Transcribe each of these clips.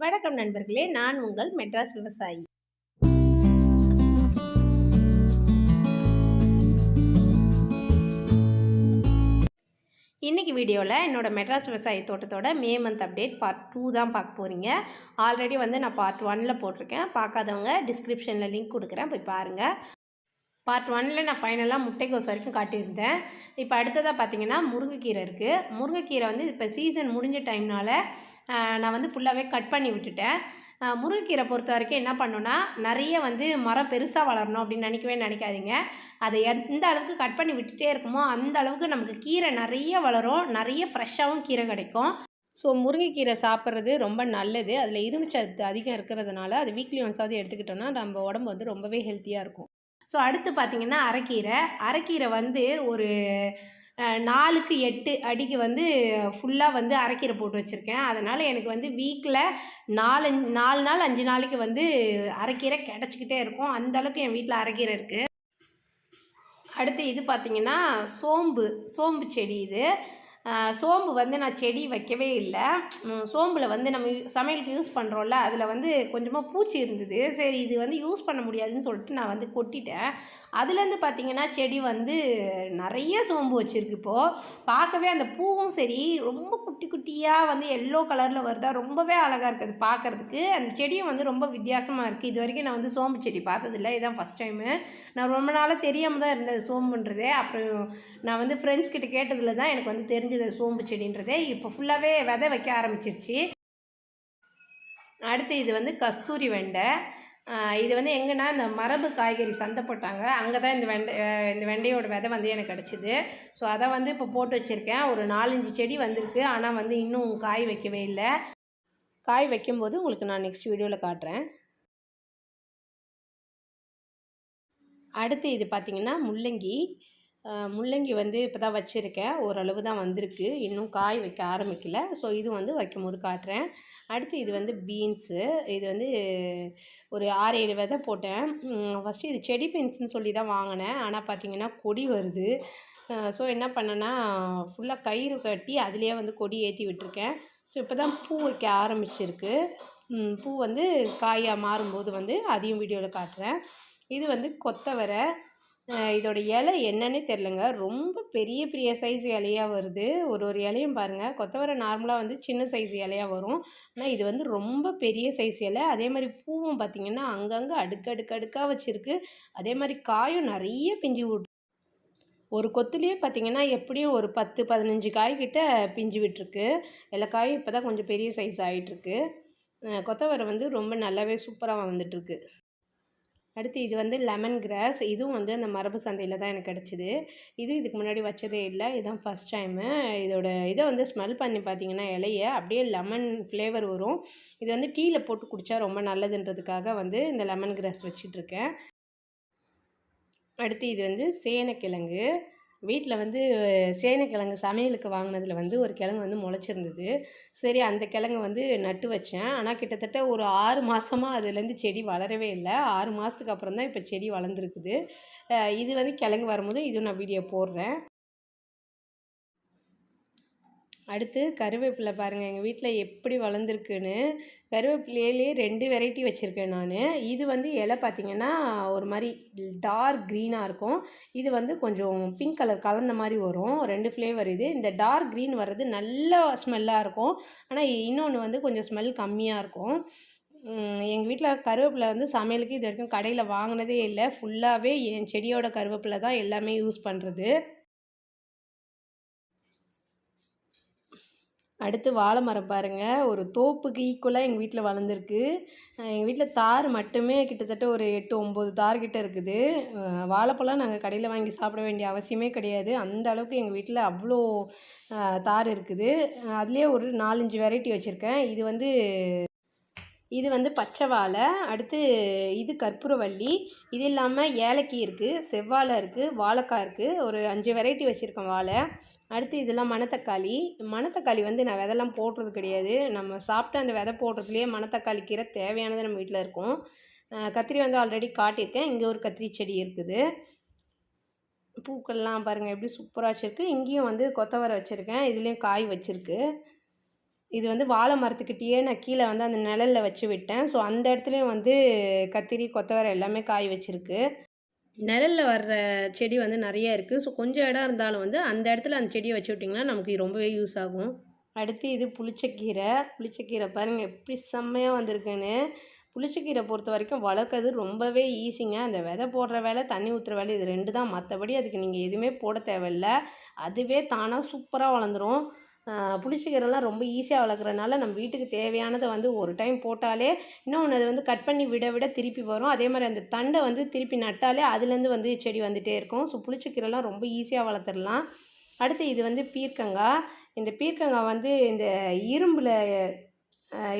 வணக்கம் நண்பர்களே, நான் உங்கள் மெட்ராஸ் விவசாயி. இன்றைக்கி வீடியோவில் என்னோட மெட்ராஸ் விவசாய தோட்டத்தோட மே மந்த் அப்டேட் பார்ட் 2 தான் பார்க்க போகிறீங்க. ஆல்ரெடி நான் பார்ட் 1ல் போட்டிருக்கேன். பார்க்காதவங்க டிஸ்கிரிப்ஷனில் லிங்க் கொடுக்குறேன், போய் பாருங்கள். பார்ட் 1ல் நான் ஃபைனலாக முட்டைக்கோஸ் வரைக்கும் காட்டியிருந்தேன். இப்போ அடுத்ததாக பார்த்தீங்கன்னா முருங்கைக்கீரை இருக்குது. முருங்கைக்கீரை இப்போ சீசன் முடிஞ்ச டைம்னால் நான் ஃபுல்லாகவே கட் பண்ணி விட்டுட்டேன். முருங்கைக்கீரை பொறுத்த வரைக்கும் என்ன பண்ணோன்னா, நிறைய மரம் பெருசாக வளரணும் அப்படின்னு நினைக்காதீங்க. அதை எந்த அளவுக்கு கட் பண்ணி விட்டுட்டே இருக்குமோ அந்த அளவுக்கு நமக்கு கீரை நிறைய வளரும், நிறைய ஃப்ரெஷ்ஷாகவும் கீரை கிடைக்கும். ஸோ முருங்கைக்கீரை சாப்பிட்றது ரொம்ப நல்லது. அதில் இரும்புச்சத்து அதிகம் இருக்கிறதுனால அது வீக்லி ஒன்ஸாவது எடுத்துக்கிட்டோன்னா நம்ம உடம்பு ரொம்பவே ஹெல்த்தியாக இருக்கும். ஸோ அடுத்து பார்த்திங்கன்னா அரைக்கீரை ஒரு 4க்கு 8 அடிக்கு ஃபுல்லாக அரைக்கீரை போட்டு வச்சுருக்கேன். அதனால் எனக்கு வீக்கில் 4 நாள் 5 நாளைக்கு அரைக்கீரை கிடச்சிக்கிட்டே இருக்கும். அந்தளவுக்கு என் வீட்டில் அரைக்கீரை இருக்குது. அடுத்து இது பார்த்திங்கன்னா சோம்பு செடி. இது சோம்பு நான் செடி வைக்கவே இல்லை. சோம்பில் நம்ம சமையலுக்கு யூஸ் பண்ணுறோம்ல, அதில் கொஞ்சமாக பூச்சி இருந்தது. சரி, இது யூஸ் பண்ண முடியாதுன்னு சொல்லிட்டு நான் கொட்டிட்டேன். அதுலேருந்து பார்த்திங்கன்னா செடி நிறைய சோம்பு வச்சுருக்கு. இப்போது பார்க்கவே அந்த பூவும் சரி ரொம்ப குட்டி குட்டியாக எல்லோ கலரில் வருதா, ரொம்பவே அழகாக இருக்குது அது பார்க்குறதுக்கு. அந்த செடியும் ரொம்ப வித்தியாசமாக இருக்குது. இது வரைக்கும் நான் சோம்பு செடி பார்த்ததில்லை, இதுதான் ஃபஸ்ட் டைமு. நான் ரொம்ப நாளாக தெரியாமல் தான் இருந்தது சோம்புன்றதே. அப்புறம் நான் ஃப்ரெண்ட்ஸ் கிட்ட கேட்டதில் தான் எனக்கு தெரிஞ்சது சோம்பு செடின்றதே. இப்போ ஃபுல்லாகவே விதை வைக்க ஆரம்பிச்சிருச்சு. அடுத்து இது கஸ்தூரி வெண்டை. இது எங்கன்னா இந்த மரபு காய்கறி சந்தை போட்டாங்க, அங்கே தான் இந்த வெண்டையோட விதை எனக்கு கிடச்சிது. ஸோ அதை இப்போ போட்டு வச்சுருக்கேன். ஒரு 4-5 செடி வந்திருக்கு. ஆனால் இன்னும் காய் வைக்கவே இல்லை. காய் வைக்கும்போது உங்களுக்கு நான் நெக்ஸ்ட் வீடியோவில் காட்டுறேன். அடுத்து இது பார்த்திங்கன்னா முள்ளங்கி இப்போ தான் வச்சுருக்கேன். ஓரளவு தான் வந்திருக்கு, இன்னும் காய் வைக்க ஆரம்பிக்கல. ஸோ இது வைக்கும்போது காட்டுறேன். அடுத்து இது பீன்ஸு. இது ஒரு 6-7 விதை போட்டேன். ஃபஸ்ட்டு இது செடி பீன்ஸ்னு சொல்லி தான் வாங்கினேன். ஆனால் பார்த்திங்கன்னா கொடி வருது. ஸோ என்ன பண்ணேன்னா, ஃபுல்லாக கயிறு கட்டி அதிலே கொடி ஏற்றி விட்டுருக்கேன். ஸோ இப்போ தான் பூ வைக்க ஆரம்பிச்சிருக்கு. பூ காயாக மாறும்போது அதையும் வீடியோவில் காட்டுறேன். இது கொத்தவரை. இதோட இலை என்னன்னே தெரிலங்க, ரொம்ப பெரிய பெரிய சைஸ் இலையாக வருது. ஒரு இலையும் பாருங்கள். கொத்தவரை நார்மலாக சின்ன சைஸ் இலையாக வரும். ஆனால் இது ரொம்ப பெரிய சைஸ் இலை. அதே மாதிரி பூவும் பார்த்திங்கன்னா அங்கங்கே அடுக்காக வச்சுருக்கு. அதே மாதிரி காயும் நிறைய பிஞ்சு விட்டு, ஒரு கொத்துலேயே பார்த்திங்கன்னா எப்படியும் ஒரு 10-15 காய்கிட்ட பிஞ்சு விட்டுருக்கு. எல்லா காயும் இப்போ தான் கொஞ்சம் பெரிய சைஸ் ஆகிட்டுருக்கு. கொத்தவரை ரொம்ப நல்லாவே சூப்பராக வந்துட்டுருக்கு. அடுத்து இது லெமன் கிராஸ். இதுவும் அந்த மரபு சந்தையில் தான் எனக்கு கிடச்சிது. இதுக்கு முன்னாடி வச்சதே இல்லை, இதுதான் ஃபஸ்ட் டைமு. இதை ஸ்மெல் பண்ணி பார்த்திங்கன்னா இலைய அப்படியே லெமன் ஃப்ளேவர் வரும். இது டீயில் போட்டு குடித்தா ரொம்ப நல்லதுன்றதுக்காக இந்த லெமன் கிராஸ் வச்சிட்ருக்கேன். அடுத்து இது சேனைக்கிழங்கு. வீட்டில் சேனைக்கிழங்கு சமையலுக்கு வாங்கினதில் ஒரு கிழங்கு முளைச்சிருந்தது. சரி, அந்த கிழங்கு நட்டு வச்சேன். ஆனால் கிட்டத்தட்ட ஒரு 6 மாதமாக அதுலேருந்து செடி வளரவே இல்லை. 6 மாதத்துக்கு அப்புறம் தான் இப்போ செடி வளர்ந்துருக்குது. இது கிழங்கு வரும்போது இதுவும் நான் வீடியோ போடுறேன். அடுத்து கருவேப்பிலை பாருங்கள், எங்கள் வீட்டில் எப்படி வளர்ந்துருக்குன்னு. கருவேப்பிலையிலே 2 வெரைட்டி வச்சுருக்கேன் நான். இது இலை பார்த்திங்கன்னா ஒரு மாதிரி டார்க் க்ரீனாக இருக்கும். இது கொஞ்சம் பிங்க் கலர் கலந்த மாதிரி வரும். 2 ஃப்ளேவர். இந்த டார்க் க்ரீன் வர்றது நல்ல ஸ்மெல்லாக இருக்கும். ஆனால் இன்னொன்று கொஞ்சம் ஸ்மெல் கம்மியாக இருக்கும். எங்கள் வீட்டில் கருவேப்பிலை சமையலுக்கு இது வரைக்கும் கடையில் வாங்கினதே இல்லை. ஃபுல்லாகவே என் செடியோட கருவேப்பிலை தான் எல்லாமே யூஸ் பண்ணுறது. அடுத்து வாழை மரம் பாருங்கள், ஒரு தோப்புக்கு ஈக்குவலாக எங்கள் வீட்டில் வளர்ந்துருக்கு. எங்கள் வீட்டில் தார் மட்டுமே கிட்டத்தட்ட ஒரு 8-9 தார் கிட்ட இருக்குது. வாழைப்பழம் நாங்கள் கடையில் வாங்கி சாப்பிட வேண்டிய அவசியமே கிடையாது. அந்த அளவுக்கு எங்கள் வீட்டில் அவ்வளோ தார் இருக்குது. அதுலேயே ஒரு 4-5 வெரைட்டி வச்சுருக்கேன். இது பச்சை வாழை. அடுத்து இது கற்பூரவள்ளி. இது இல்லாமல் ஏலக்கி இருக்குது, செவ்வாழை இருக்குது, வாழைக்காய் இருக்குது. ஒரு 5 வெரைட்டி வச்சுருக்கேன் வாழை. அடுத்து இதெல்லாம் மணத்தக்காளி. நான் விதைலாம் போடுறது கிடையாது. நம்ம சாப்பிட்டு அந்த விதை போடுறதுலேயே மணத்தக்காளி கீரை தேவையானது நம்ம வீட்டில் இருக்கும். கத்திரி ஆல்ரெடி காட்டியிருக்கேன். இங்கே ஒரு கத்திரி செடி இருக்குது. பூக்கள்லாம் பாருங்கள் எப்படி சூப்பராக வச்சுருக்கு. இங்கேயும் கொத்தவரை வச்சுருக்கேன். இதுலேயும் காய் வச்சுருக்கு. இது வந்து வாழை மரத்துக்கிட்டேயே நான் கீழே வந்து அந்த நிழலில் வச்சு விட்டேன். ஸோ அந்த இடத்துலையும் வந்து கத்திரி, கொத்தவரை எல்லாமே காய் வச்சுருக்கு. நிழலில் வர்ற செடி வந்து நிறைய இருக்குது. ஸோ கொஞ்சம் இடம் இருந்தாலும் வந்து அந்த இடத்துல அந்த செடியை வச்சு விட்டிங்கன்னா நமக்கு ரொம்பவே யூஸ் ஆகும். அடுத்து இது புளிச்சக்கீரை. புளிச்சக்கீரை பாருங்கள் எப்படி செம்மையாக வந்திருக்குன்னு. புளிச்சக்கீரை பொறுத்த வரைக்கும் வளர்க்குறது ரொம்பவே ஈஸிங்க. அந்த விதை போடுற வேலை, தண்ணி ஊற்றுற வேலை இது 2 தான். மற்றபடி அதுக்கு நீங்கள் எதுவுமே போட தேவையில்ல. அதுவே தானாக சூப்பராக வளர்ந்துடும். புளிச்சக்கீரைலாம் ரொம்ப ஈஸியாக வளர்க்குறதுனால நம்ம வீட்டுக்கு தேவையானதை வந்து ஒரு டைம் போட்டாலே இன்னொன்று அது வந்து கட் பண்ணி விட திருப்பி வரும். அதே மாதிரி அந்த தண்டை வந்து திருப்பி நட்டாலே அதுலேருந்து வந்து செடி வந்துகிட்டே இருக்கும். ஸோ புளிச்சக்கீரைலாம் ரொம்ப ஈஸியாக வளர்த்துடலாம். அடுத்து இது வந்து பீர்க்கங்காய். இந்த பீர்க்கங்காய் வந்து இந்த இரும்பில்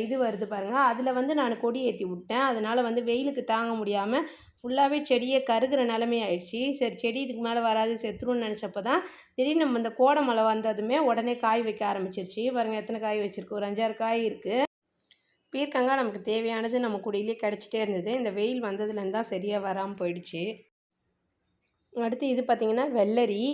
இது வருது பாருங்கள், அதில் வந்து நான் கொடி ஏற்றி விட்டேன். அதனால் வந்து வெயிலுக்கு தாங்க முடியாமல் ஃபுல்லாகவே செடியே கருகிற நிலைமை ஆயிடுச்சு. சரி செடி இதுக்கு மேலே வராது செத்துருன்னு நினச்சப்போ தான் திடீர்னு நம்ம இந்த கோடை மழை வந்ததுமே உடனே காய் வைக்க ஆரம்பிச்சிருச்சு. பாருங்கள் எத்தனை காய் வச்சுருக்கு, ஒரு 5-6 காய் இருக்குது. பீர்க்கங்காய் நமக்கு தேவையானது நம்ம கொடியிலே கிடச்சிட்டே இருந்தது. இந்த வெயில் வந்ததுலேருந்து தான் சரியாக வராமல் போயிடுச்சு. அடுத்து இது பார்த்திங்கன்னா வெள்ளரி.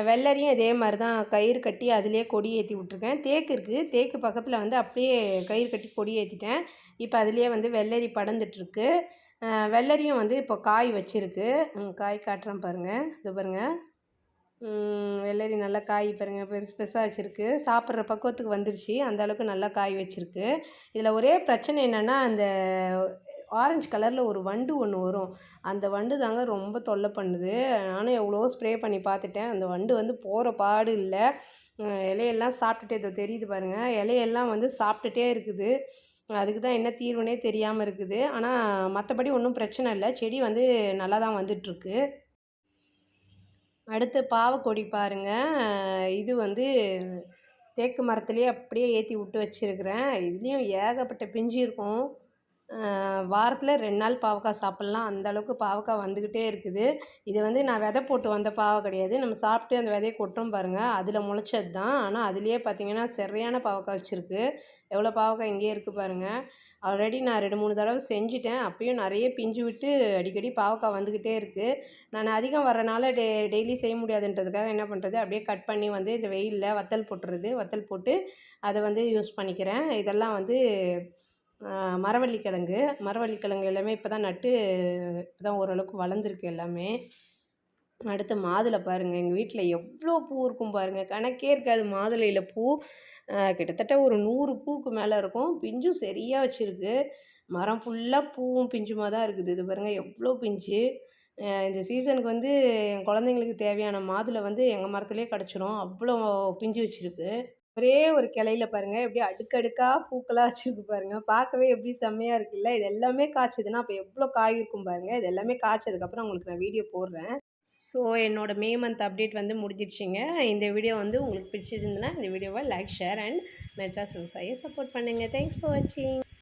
வெள்ளரியும் இதே மாதிரி தான் கயிறு கட்டி அதிலே கொடி ஏற்றி விட்ருக்கேன். தேக்கு இருக்குது, தேக்கு பக்கத்தில் வந்து அப்படியே கயிறு கட்டி கொடி ஏற்றிட்டேன். இப்போ அதிலே வந்து வெள்ளரி படர்ந்துட்டுருக்கு. வெள்ளரியும் வந்து இப்போ காய் வச்சுருக்கு. காய் காட்டுறேன் பாருங்கள், இது பாருங்கள். வெள்ளரி நல்லா காய் பாருங்கள் பெருசு பெருசாக வச்சுருக்கு. சாப்பிட்ற பக்குவத்துக்கு வந்துருச்சு. அந்தளவுக்கு நல்லா காய் வச்சுருக்கு. இதில் ஒரே பிரச்சனை என்னென்னா அந்த ஆரஞ்சு கலரில் ஒரு வண்டு ஒன்று வரும். அந்த வண்டு தாங்க ரொம்ப தொல்லை பண்ணுது. நானும் எவ்வளோ ஸ்ப்ரே பண்ணி பார்த்துட்டேன். அந்த வண்டு வந்து போகிற பாடு இல்லை. இலையெல்லாம் சாப்பிட்டுட்டே இதோ தெரியுது பாருங்கள், இலையெல்லாம் வந்து சாப்பிட்டுட்டே இருக்குது. அதுக்கு தான் என்ன தீர்வுனே தெரியாமல் இருக்குது. ஆனால் மற்றபடி ஒன்றும் பிரச்சனை இல்லை. செடி வந்து நல்லா தான் வந்துட்டுருக்கு. அடுத்து பாவக்கொடி பாருங்கள். இது வந்து தேக்கு மரத்துலேயே அப்படியே ஏற்றி விட்டு வச்சுருக்கிறேன். இதுலேயும் ஏகப்பட்ட பிஞ்சு இருக்கும். வாரத்தில் 2 நாள் பாவக்காய் சாப்பிட்லாம். அந்தளவுக்கு பாவக்காய் வந்துக்கிட்டே இருக்குது. இது வந்து நான் விதை போட்டு வந்த பாவை கிடையாது. நம்ம சாப்பிட்டு அந்த விதையை கொட்டுறோம் பாருங்கள், அதில் முளைச்சது தான். ஆனால் அதுலேயே பார்த்திங்கன்னா சரியான பாவக்காய் வச்சுருக்கு. எவ்வளோ பாவக்காய் இங்கேயே இருக்குது பாருங்கள். ஆல்ரெடி நான் 2-3 தடவை செஞ்சுட்டேன். அப்பயும் நிறைய பிஞ்சு விட்டு அடிக்கடி பாவக்காய் வந்துக்கிட்டே இருக்குது. நான் அதிகம் வரனால டெய்லி செய்ய முடியாதுன்றதுக்காக என்ன பண்ணுறது, அப்படியே கட் பண்ணி வந்து இந்த வெயிலில் வத்தல் போட்டுறது. வத்தல் போட்டு அதை வந்து யூஸ் பண்ணிக்கிறேன். இதெல்லாம் வந்து மரவள்ளிக்கிழங்கு எல்லாமே இப்போ தான் நட்டு இப்போ தான் ஓரளவுக்கு வளர்ந்துருக்கு எல்லாமே. அடுத்து மாதுளை பாருங்கள். எங்கள் வீட்டில் எவ்வளோ பூ இருக்கும் பாருங்கள், கணக்கே இருக்காது. மாதுளையில் பூ கிட்டத்தட்ட ஒரு 100 பூவுக்கு மேலே இருக்கும். பிஞ்சும் சரியாக வச்சுருக்கு. மரம் ஃபுல்லாக பூவும் பிஞ்சுமாக தான் இருக்குது. இது பாருங்கள் எவ்வளோ பிஞ்சு. இந்த சீசனுக்கு வந்து என் குழந்தைங்களுக்கு தேவையான மாதுளை வந்து எங்கள் மரத்துலேயே கிடச்சிரும். அவ்வளோ பிஞ்சு வச்சுருக்கு. ஒரே ஒரு கிளையில பாருங்கள் எப்படி அடுக்கடுக்காக பூக்களாக வச்சுருக்கு பாருங்கள். பார்க்கவே எப்படி செம்மையாக இருக்குல்ல. இது எல்லாமே காய்ச்சதுன்னா அப்போ எவ்வளோ காய் இருக்கும் பாருங்கள். இது எல்லாமே காய்ச்சதுக்கப்புறம் உங்களுக்கு நான் வீடியோ போடுறேன். ஸோ என்னோடய மே மந்த் அப்டேட் வந்து முடிஞ்சிடுச்சிங்க. இந்த வீடியோ வந்து உங்களுக்கு பிடிச்சிருந்துன்னா இந்த வீடியோவை லைக், ஷேர் அண்ட் மெட்ராஸ் விவசாயியை சப்போர்ட் பண்ணுங்கள். தேங்க்ஸ் ஃபார் வாட்சிங்.